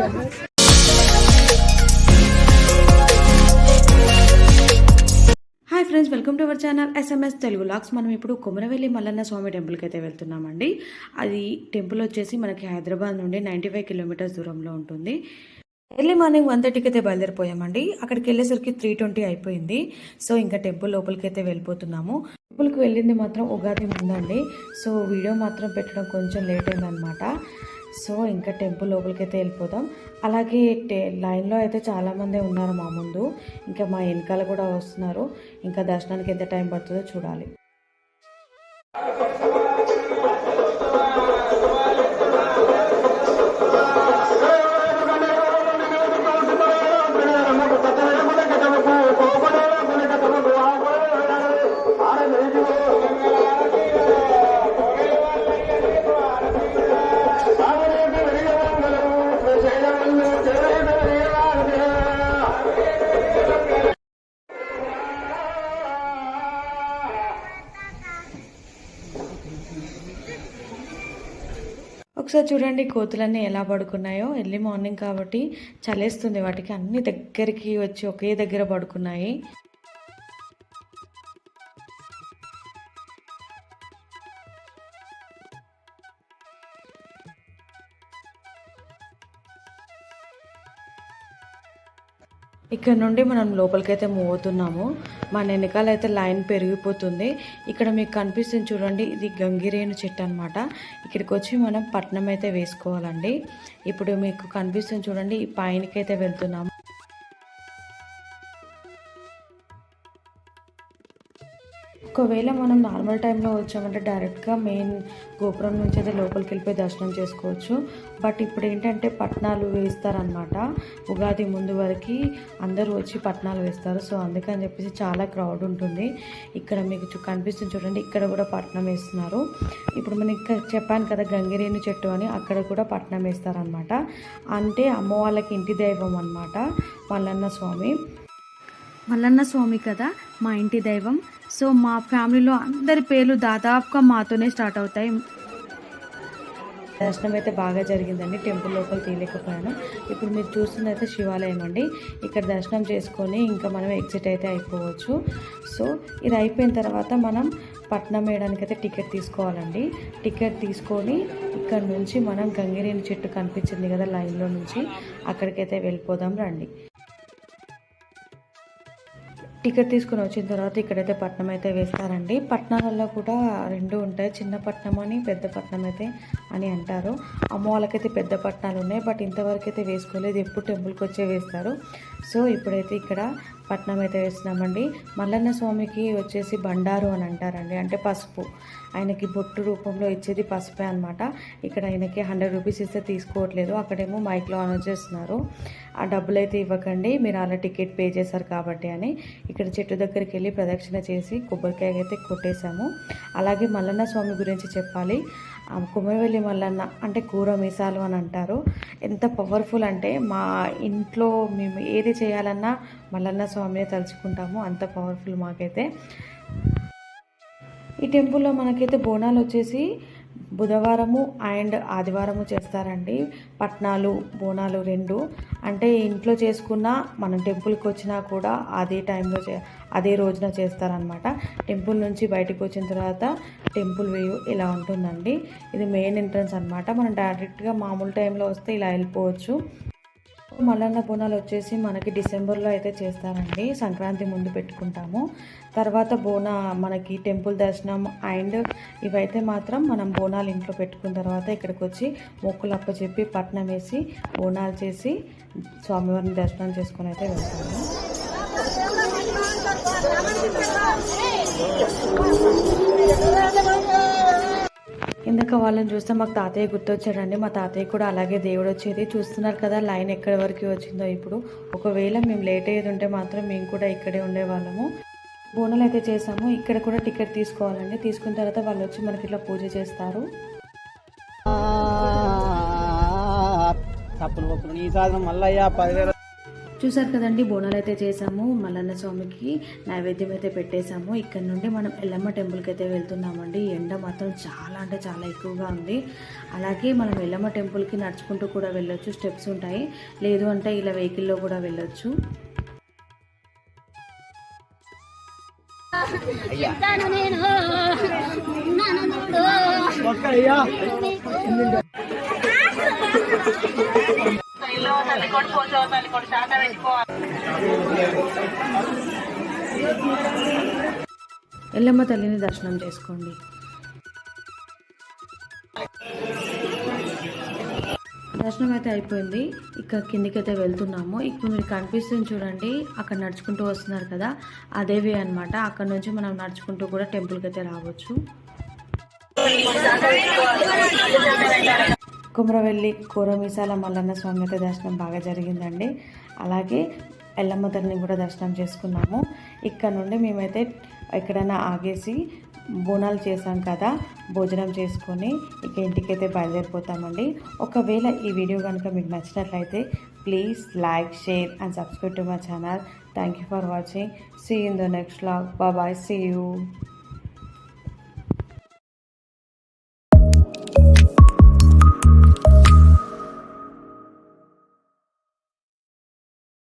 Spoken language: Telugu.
Hi friends, welcome to our channel SMS Telugu logs. మనం ఇప్పుడు కొమరవెల్లి మల్లన్న స్వామి టెంపుల్కి అయితే వెళ్తున్నామండి. అది టెంపుల్ వచ్చేసి మనకి హైదరాబాద్ నుండి 95 కిలోమీటర్స్ దూరంలో ఉంటుంది. ఎర్లీ మార్నింగ్ 1:30కి అయితే బయలుదేరిపోయామండి. అక్కడికి వెళ్ళేసరికి 3:20 అయిపోయింది. సో ఇంకా టెంపుల్ లోపలికి అయితే వెళ్ళిపోతున్నాము. టెంపుల్కి వెళ్ళింది మాత్రం ఉగాది ముందండి. సో వీడియో మాత్రం పెట్టడం కొంచెం లేట్ అయిందనమాట. సో ఇంకా టెంపుల్ లోపలికి అయితే వెళ్ళిపోదాం. అలాగే లైన్లో అయితే చాలామంది ఉన్నారు మా ముందు, ఇంకా మా వెనకాల కూడా వస్తున్నారు. ఇంకా దర్శనానికి ఎంత టైం పడుతుందో చూడాలి. ఒకసారి చూడండి కోతులన్నీ ఎలా పడుకున్నాయో. ఎర్లీ మార్నింగ్ కాబట్టి చలేస్తుంది వాటికి, అన్ని దగ్గరికి వచ్చి ఒకే దగ్గర పడుకున్నాయి. ఇక్కడ నుండి మనం లోపలికైతే మూవ్ అవుతున్నాము. మన వెనకాల అయితే లైన్ పెరిగిపోతుంది. ఇక్కడ మీకు కనిపిస్తుంది చూడండి, ఇది గంగిరేణు చెట్టు అనమాట. ఇక్కడికి వచ్చి మనం పట్నం అయితే వేసుకోవాలండి. ఇప్పుడు మీకు కనిపిస్తుంది చూడండి, ఈ పైనకైతే వెళ్తున్నాము. ఒకవేళ మనం నార్మల్ టైంలో వచ్చామంటే డైరెక్ట్గా మెయిన్ గోపురం నుంచి అయితే లోపలికి వెళ్ళిపోయి దర్శనం చేసుకోవచ్చు. బట్ ఇప్పుడు ఏంటంటే పట్నాలు వేస్తారనమాట. ఉగాది ముందు వరకు అందరూ వచ్చి పట్నాలు వేస్తారు. సో అందుకని చెప్పేసి చాలా క్రౌడ్ ఉంటుంది. ఇక్కడ మీకు కనిపిస్తుంది చూడండి, ఇక్కడ కూడా పట్నం వేస్తున్నారు. ఇప్పుడు మనం ఇక్కడ చెప్పాను కదా గంగిరేణి చెట్టు అని, అక్కడ కూడా పట్నం వేస్తారనమాట. అంటే అమ్మ వాళ్ళకి ఇంటి దైవం అనమాట మల్లన్న స్వామి. మల్లన్న స్వామి కదా మా ఇంటి దైవం. సో మా ఫ్యామిలీలో అందరి పేర్లు దాదాపుగా మాతోనే స్టార్ట్ అవుతాయి. దర్శనం అయితే బాగా జరిగిందండి. టెంపుల్ లోపల తీయలేకపోయాను. ఇప్పుడు మీరు చూస్తున్నదైతే శివాలయం అండి. ఇక్కడ దర్శనం చేసుకొని ఇంకా మనం ఎగ్జిట్ అయితే అయిపోవచ్చు. సో ఇది అయిపోయిన తర్వాత మనం పట్నం వేయడానికి అయితే టికెట్ తీసుకోవాలండి. టికెట్ తీసుకొని ఇక్కడ నుంచి మనం గంగిరేణి చెట్టు కనిపించింది కదా లైన్లో నుంచి, అక్కడికైతే వెళ్ళిపోదాం రండి. టికెట్ తీసుకుని వచ్చిన తర్వాత ఇక్కడైతే పట్నం అయితే వేస్తారండి. పట్నాలలో కూడా రెండు ఉంటాయి, చిన్న పట్నం అని పెద్ద పట్నం అయితే అని అంటారు. అమ్మ వాళ్ళకైతే పెద్ద పట్నాలు ఉన్నాయి, బట్ ఇంతవరకు అయితే వేసుకోలేదు, ఎప్పుడు టెంపుల్కి వచ్చే వేస్తారు. సో ఇప్పుడైతే ఇక్కడ పట్నం అయితే వేస్తున్నామండి. మల్లన్న స్వామికి వచ్చేసి బండారు అని అంటారండి, అంటే పసుపు. ఆయనకి బొట్టు రూపంలో ఇచ్చేది పసుపే అనమాట. ఇక్కడ ఆయనకి 100 రూపీస్ ఇస్తే తీసుకోవట్లేదు, అక్కడేమో మైక్లో అనౌన్స్ చేస్తున్నారు ఆ డబ్బులు అయితే ఇవ్వకండి, మీరు అలా టికెట్ పే చేశారు కాబట్టి అని. ఇక్కడ చెట్టు దగ్గరికి వెళ్ళి ప్రదక్షిణ చేసి కొబ్బరికాయ అయితే కొట్టేశాము. అలాగే మల్లన్న స్వామి గురించి చెప్పాలి. కొమరవెల్లి మల్లన్న అంటే కూర మీసాలు అని అంటారు. ఎంత పవర్ఫుల్ అంటే మా ఇంట్లో మేము ఏది చేయాలన్నా మల్లన్న స్వామిని తలుచుకుంటాము, అంత పవర్ఫుల్ మాకైతే. ఈ టెంపుల్లో మనకైతే బోనాలు వచ్చేసి బుధవారము అండ్ ఆదివారము చేస్తారండి. పట్నాలు బోనాలు రెండు, అంటే ఇంట్లో చేసుకున్నా మనం టెంపుల్కి వచ్చినా కూడా అదే టైంలో అదే రోజున చేస్తారనమాట. టెంపుల్ నుంచి బయటకు వచ్చిన తర్వాత టెంపుల్ వ్యూ ఇలా ఉంటుందండి. ఇది మెయిన్ ఎంట్రన్స్ అనమాట. మనం డైరెక్ట్గా మామూలు టైంలో వస్తే ఇలా వెళ్ళిపోవచ్చు. మల్లన్న బోనాలు వచ్చేసి మనకి డిసెంబర్లో అయితే చేస్తారండి, సంక్రాంతి ముందు పెట్టుకుంటాము. తర్వాత మనకి టెంపుల్ దర్శనం అండ్ ఇవైతే మాత్రం మనం బోనాలు ఇంట్లో పెట్టుకున్న తర్వాత ఇక్కడికి వచ్చి మొక్కులు అప్పచెప్పి పట్నం వేసి బోనాలు చేసి స్వామివారిని దర్శనం చేసుకుని అయితే వెళ్తాము. ఇందాక వాళ్ళని చూస్తే మాకు తాతయ్య గుర్తొచ్చాడండి. మా తాతయ్య కూడా అలాగే దేవుడు వచ్చేది. చూస్తున్నారు కదా లైన్ ఎక్కడి వరకు వచ్చిందో. ఇప్పుడు ఒకవేళ మేము లేట్ అయ్యేది ఉంటే మాత్రం మేము కూడా ఇక్కడే ఉండేవాళ్ళము. బోనాలు అయితే చేసాము. ఇక్కడ కూడా టికెట్ తీసుకోవాలండి. తీసుకున్న తర్వాత వాళ్ళు వచ్చి మనకి ఇట్లా పూజ చేస్తారు. తప్పులు ఈ సాధనం మల్లయ్య 10,000 చూసారు కదండి, బోనాలు అయితే చేసాము. మల్లన్న స్వామికి నైవేద్యం అయితే పెట్టేశాము. ఇక్కడ నుండి మనం ఎల్లమ్మ టెంపుల్కి అయితే వెళ్తున్నామండి. ఎండ మాత్రం చాలా అంటే చాలా ఎక్కువగా ఉంది. అలాగే మనం ఎల్లమ్మ టెంపుల్కి నడుచుకుంటూ కూడా వెళ్ళొచ్చు, స్టెప్స్ ఉంటాయి. లేదు అంటే ఇలా వెహికల్లో కూడా వెళ్ళొచ్చు. ఎల్లమ్మ తల్లిని దర్శనం చేసుకోండి. దర్శనం అయితే అయిపోయింది. ఇక కిందికైతే వెళ్తున్నాము. ఇప్పుడు మీరు కనిపిస్తుంది చూడండి, అక్కడ నడుచుకుంటూ వస్తున్నారు కదా, అదేవి అనమాట. అక్కడ నుంచి మనం నడుచుకుంటూ కూడా టెంపుల్కి అయితే రావచ్చు. కుమ్రవెల్లి కోరమీసాల మల్లన్న స్వామి అయితే దర్శనం బాగా జరిగిందండి. అలాగే ఎల్లమ్మ తల్లిని కూడా దర్శనం చేసుకున్నాము. ఇక్కడ నుండి మేమైతే ఎక్కడైనా ఆగేసి బోనాలు చేసాం కదా, భోజనం చేసుకొని ఇక ఇంటికైతే బయలుదేరిపోతామండి. ఒకవేళ ఈ వీడియో కనుక మీకు నచ్చినట్లయితే please like, share and subscribe to my channel. Thank you for watching. See you in the next vlog. Bye. See you.